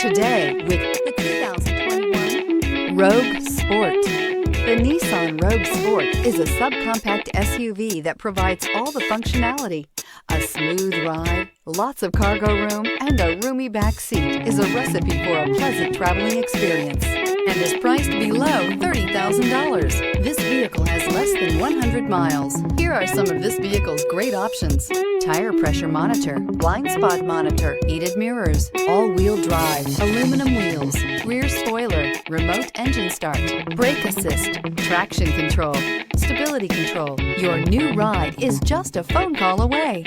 today with the 2021 Rogue Sport. The Nissan Rogue Sport is a subcompact SUV that provides all the functionality. A smooth ride, lots of cargo room, and a roomy back seat is a recipe for a pleasant traveling experience and is priced below $30,000. This vehicle has less than 100 miles. Here are some of this vehicle's great options: tire pressure monitor, blind spot monitor, heated mirrors, all-wheel drive, aluminum wheels, rear spoiler, remote engine start, brake assist, traction control, stability control. Your new ride is just a phone call away.